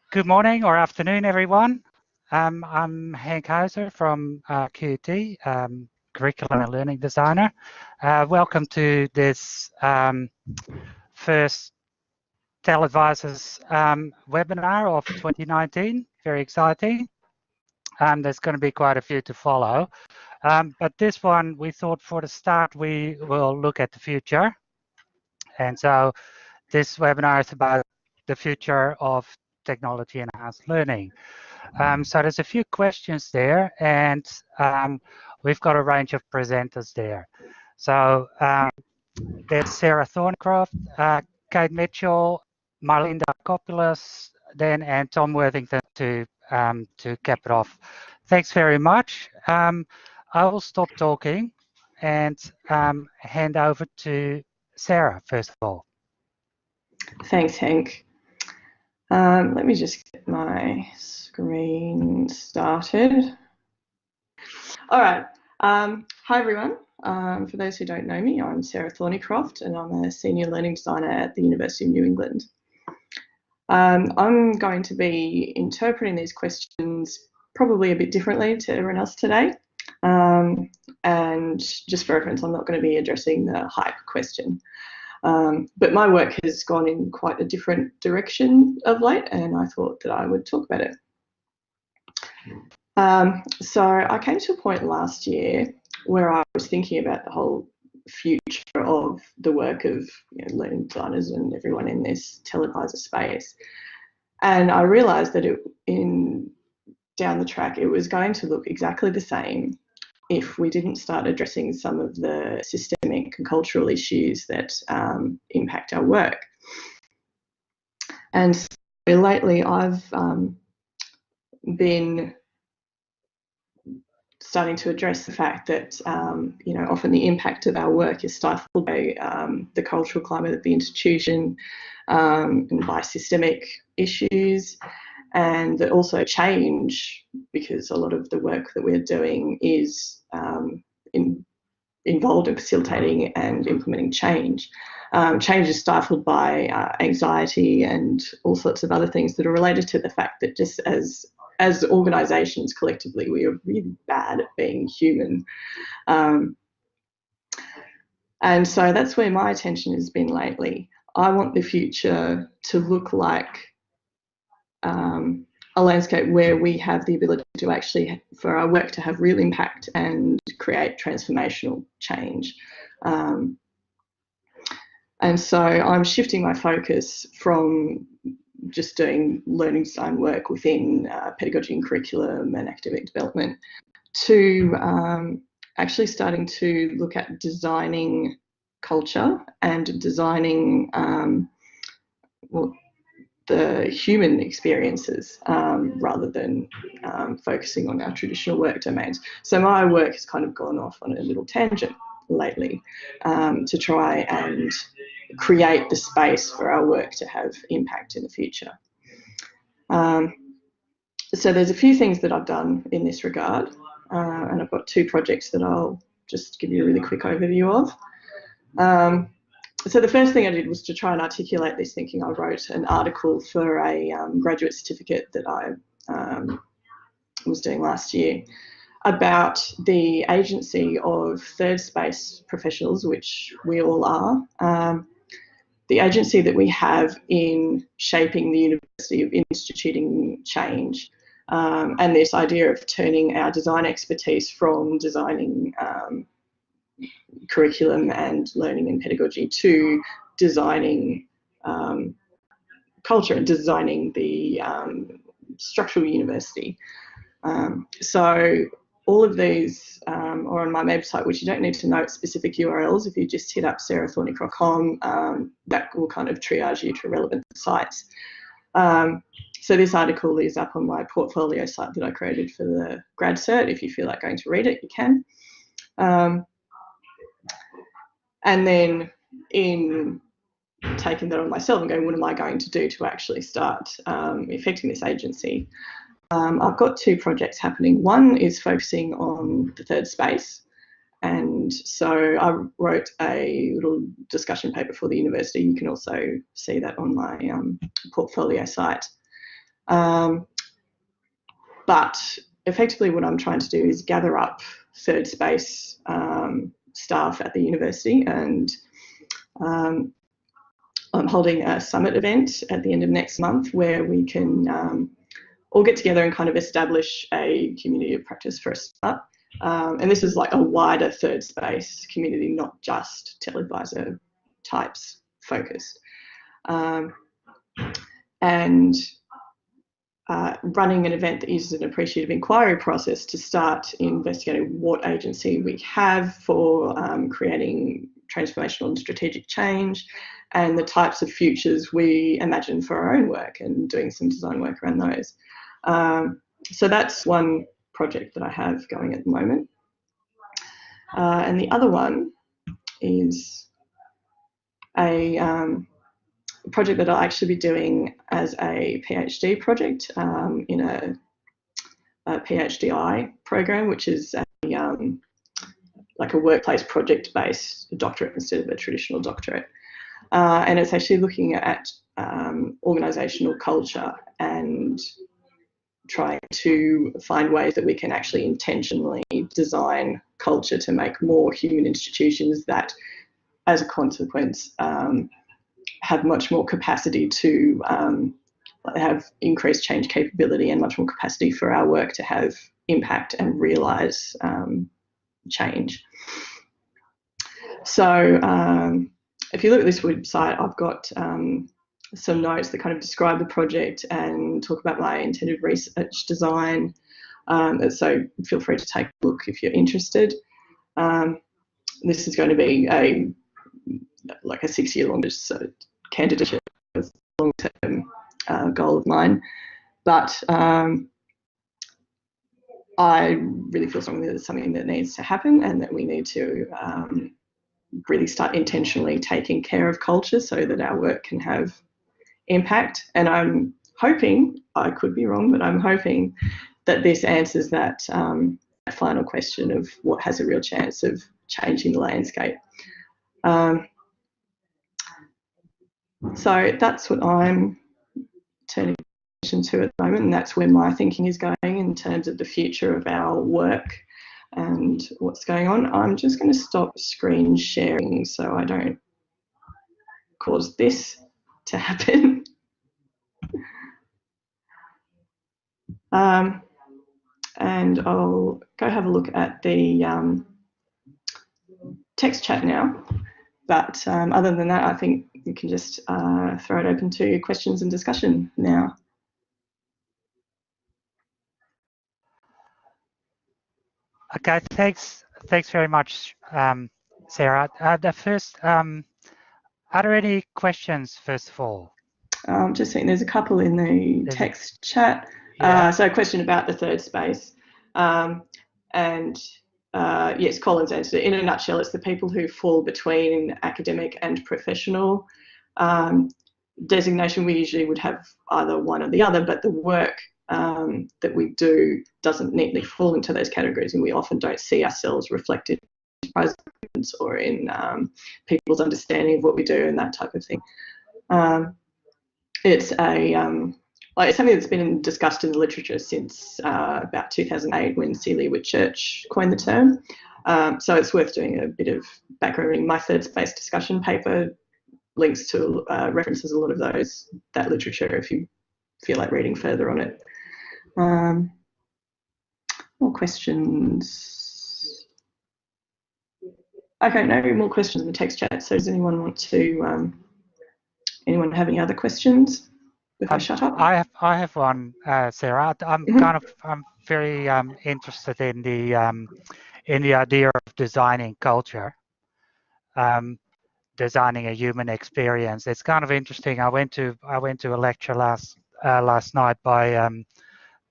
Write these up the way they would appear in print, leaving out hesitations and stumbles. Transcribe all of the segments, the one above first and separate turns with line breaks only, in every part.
Good morning or afternoon, everyone. I'm Hank Hauser from QT, Curriculum and Learning Designer. Welcome to this first TELedvisors webinar of 2019. Very exciting. There's going to be quite a few to follow. But this one, we thought for the start, we will look at the future. And so this webinar is about the future of technology enhanced learning. So there's a few questions there, and we've got a range of presenters there. So there's Sarah Thorneycroft, Kate Mitchell, Marlene Daicopoulos, then and Tom Worthington to cap it off. Thanks very much. I will stop talking and hand over to Sarah first of all.
Thanks, Hank. Let me just get my screen started. All right. Hi, everyone. For those who don't know me, I'm Sarah Thorneycroft, and I'm a Senior Learning Designer at the University of New England. I'm going to be interpreting these questions probably a bit differently to everyone else today. And just for reference, I'm not going to be addressing the hype question. But my work has gone in quite a different direction of late, and I thought that I would talk about it. So I came to a point last year where I was thinking about the whole future of the work of learning designers and everyone in this TELedvisor space. And I realised that down the track, it was going to look exactly the same if we didn't start addressing some of the systemic and cultural issues that impact our work. And so lately I've been starting to address the fact that often the impact of our work is stifled by the cultural climate of the institution and by systemic issues, and that also change, because a lot of the work that we're doing is involved in facilitating and implementing change. Change is stifled by anxiety and all sorts of other things that are related to the fact that just as organisations collectively, we are really bad at being human. And so that's where my attention has been lately. I want the future to look like a landscape where we have the ability to actually, for our work to have real impact and create transformational change. And so I'm shifting my focus from just doing learning design work within pedagogy and curriculum and academic development to actually starting to look at designing culture and designing the human experiences rather than focusing on our traditional work domains. So my work has kind of gone off on a little tangent lately to try and create the space for our work to have impact in the future. So there's a few things that I've done in this regard, and I've got two projects that I'll just give you a really quick overview of. So the first thing I did was to try and articulate this thinking. I wrote an article for a graduate certificate that I was doing last year about the agency of third space professionals, which we all are, the agency that we have in shaping the university, of instituting change, and this idea of turning our design expertise from designing curriculum and learning and pedagogy to designing culture and designing the structural university. So all of these are on my website, which you don't need to note specific URLs. If you just hit up sarahthorneycroft.com, that will kind of triage you to relevant sites. So this article is up on my portfolio site that I created for the grad cert. If you feel like going to read it, you can. And then in taking that on myself and going, what am I going to do to actually start affecting this agency? I've got two projects happening. One is focusing on the third space. And so I wrote a little discussion paper for the university. You can also see that on my portfolio site. But effectively what I'm trying to do is gather up third space staff at the university, and I'm holding a summit event at the end of next month where we can all get together and kind of establish a community of practice for a start. And this is like a wider third space community, not just TELedvisor types focused. And running an event that uses an appreciative inquiry process to start investigating what agency we have for creating transformational and strategic change, and the types of futures we imagine for our own work, and doing some design work around those. So that's one project that I have going at the moment. And the other one is a project that I'll actually be doing as a PhD project in a PhDI program, which is like a workplace project-based doctorate instead of a traditional doctorate. And it's actually looking at organisational culture and trying to find ways that we can actually intentionally design culture to make more human institutions that, as a consequence, have much more capacity to have increased change capability and much more capacity for our work to have impact and realise change. So if you look at this website, I've got some notes that kind of describe the project and talk about my intended research design. So feel free to take a look if you're interested. This is going to be like a 6-year long candidature, long-term goal of mine. But I really feel strongly that it's something that needs to happen, and that we need to really start intentionally taking care of culture so that our work can have impact. And I'm hoping, I could be wrong, but I'm hoping that this answers that final question of what has a real chance of changing the landscape. So that's what I'm turning attention to at the moment, and that's where my thinking is going in terms of the future of our work and what's going on. I'm just going to stop screen sharing so I don't cause this to happen. And I'll go have a look at the text chat now. But other than that, I think you can just throw it open to questions and discussion now.
Okay, thanks very much, Sarah. The first, are there any questions, first of all?
Just seeing there's a couple in the text chat.
Yeah.
So a question about the third space. Yes, Colin's answered it. In a nutshell, it's the people who fall between academic and professional designation. We usually would have either one or the other, but the work that we do doesn't neatly fall into those categories, and we often don't see ourselves reflected in enterprise or in people's understanding of what we do and that type of thing. It's it's something that's been discussed in the literature since about 2008, when Celia Whitchurch coined the term. So it's worth doing a bit of background reading. My third space discussion paper links to references a lot of that literature if you feel like reading further on it. More questions? Okay, no more questions in the text chat. So does anyone want to? Anyone have any other questions before I shut up?
I have one, Sarah. I'm very interested in the idea of designing culture, designing a human experience. It's kind of interesting. I went to a lecture last night by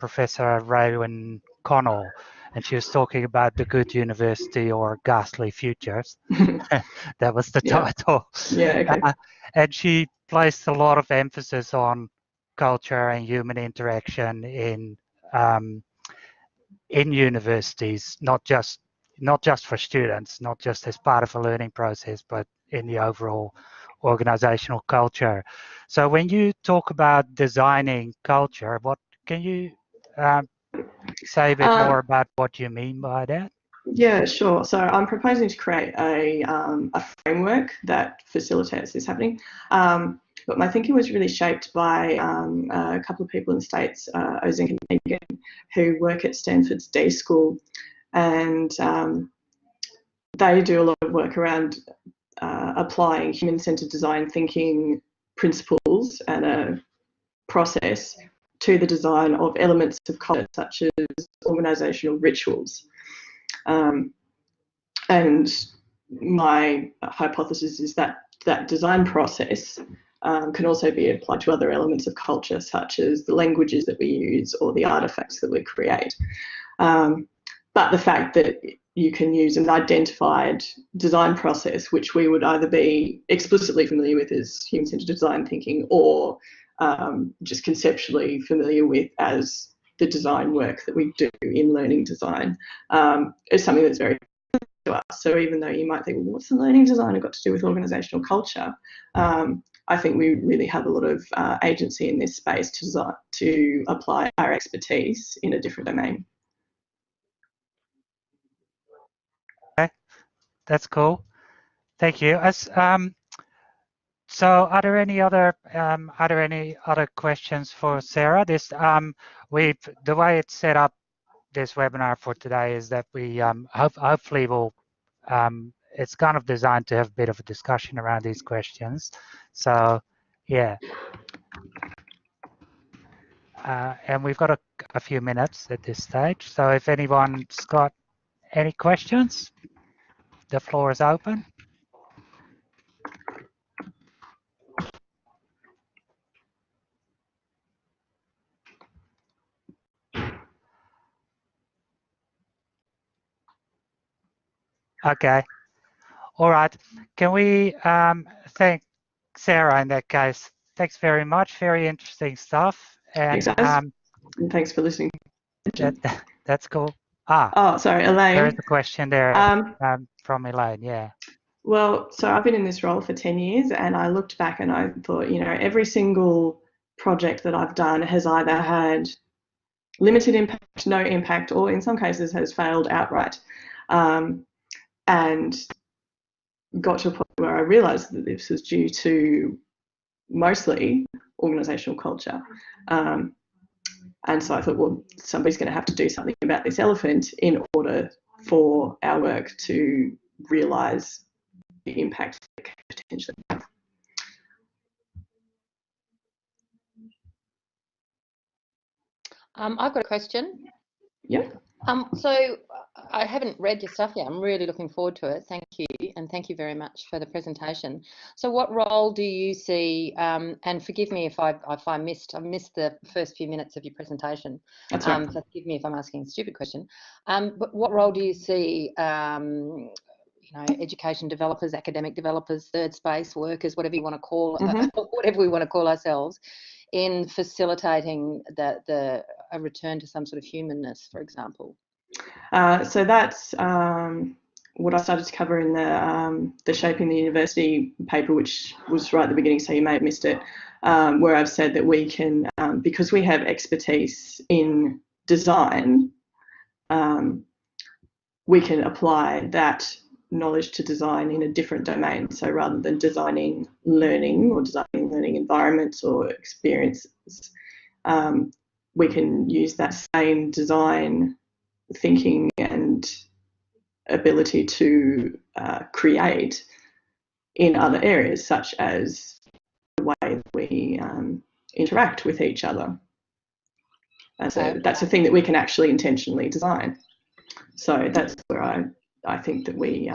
Professor Raewyn Connell, and she was talking about the good university or ghastly futures. That was the title.
Yeah. Okay.
And she placed a lot of emphasis on culture and human interaction in universities, not just for students, not just as part of a learning process, but in the overall organizational culture. So when you talk about designing culture, what can you say a bit more about what you mean by that?
Yeah, sure. So I'm proposing to create a framework that facilitates this happening. But my thinking was really shaped by a couple of people in the States, Ozink and Megan, who work at Stanford's D School, and they do a lot of work around applying human-centered design thinking principles and a process to the design of elements of culture, such as organizational rituals. And my hypothesis is that that design process can also be applied to other elements of culture, such as the languages that we use or the artifacts that we create. But the fact that you can use an identified design process, which we would either be explicitly familiar with as human-centered design thinking, or just conceptually familiar with as the design work that we do in learning design, is something that's very to us. So even though you might think, well, what's the learning designer got to do with organisational culture? I think we really have a lot of agency in this space to apply our expertise in a different domain.
Okay, that's cool. Thank you. So are there any other questions for Sarah? This the way it's set up, this webinar for today, is that we hopefully will it's kind of designed to have a bit of a discussion around these questions. So yeah, and we've got a few minutes at this stage. So if anyone's got any questions, the floor is open. Okay. All right. Can we thank Sarah in that case? Thanks very much. Very interesting stuff. And
thanks for listening.
That's cool.
Oh, sorry, Elaine.
There is a question there from Elaine. Yeah.
Well, so I've been in this role for 10 years, and I looked back and I thought, you know, every single project that I've done has either had limited impact, no impact, or in some cases has failed outright. And got to a point where I realised that this was due to mostly organisational culture. And so I thought, well, somebody's going to have to do something about this elephant in order for our work to realise the impact it can potentially have.
I've got a question.
Yeah.
So I haven't read your stuff yet. I'm really looking forward to it. Thank you. And thank you very much for the presentation. So what role do you see, and forgive me if I missed the first few minutes of your presentation.
That's right.
So forgive me if I'm asking a stupid question. But what role do you see, you know, education developers, academic developers, third space workers, whatever you want to call whatever we want to call ourselves, in facilitating a return to some sort of humanness, for example?
So that's what I started to cover in the Shaping the University paper, which was right at the beginning, so you may have missed it, where I've said that we can, because we have expertise in design, we can apply that knowledge to design in a different domain. So rather than designing learning or designing learning environments or experiences, we can use that same design thinking and ability to create in other areas, such as the way that we interact with each other. And so that's a thing that we can actually intentionally design. So that's where I think that we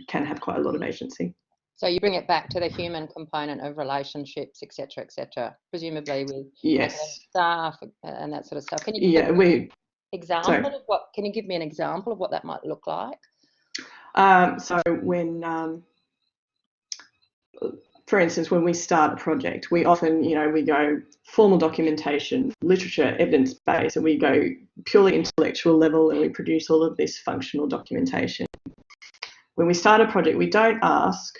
can have quite a lot of agency.
So you bring it back to the human component of relationships, etc., presumably with staff and that sort of stuff. Can you give me an example of what? Can you give me an example of what that might look like?
So when, for instance, when we start a project, we often, you know, we go formal documentation, literature, evidence base, and we go purely intellectual level, and we produce all of this functional documentation. When we start a project, we don't ask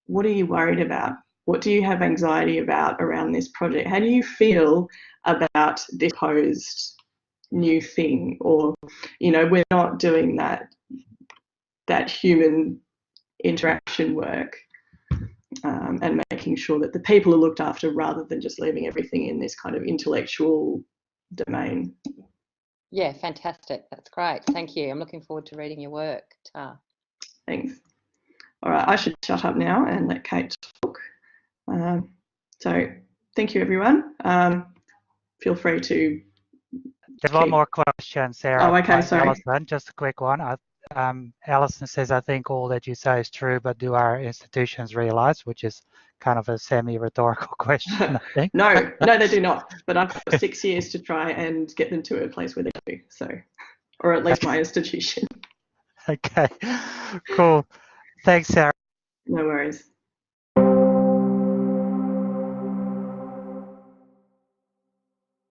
what are you worried about? What do you have anxiety about around this project? How do you feel about this proposed new thing? Or, you know, we're not doing that human interaction work, and making sure that the people are looked after rather than just leaving everything in this kind of intellectual domain.
Yeah, fantastic. That's great. Thank you. I'm looking forward to reading your work, Ta.
Thanks. All right, I should shut up now and let Kate talk. So thank you, everyone. Feel free to
There's one more question, Sarah.
Oh, okay, sorry.
Alison, just a quick one. Alison says, I think all that you say is true, but do our institutions realise, which is kind of a semi-rhetorical question, I think.
No, they do not. But I've got 6 years to try and get them to a place where they do. So, or at least my institution.
Okay, cool. Thanks, Sarah.
No worries.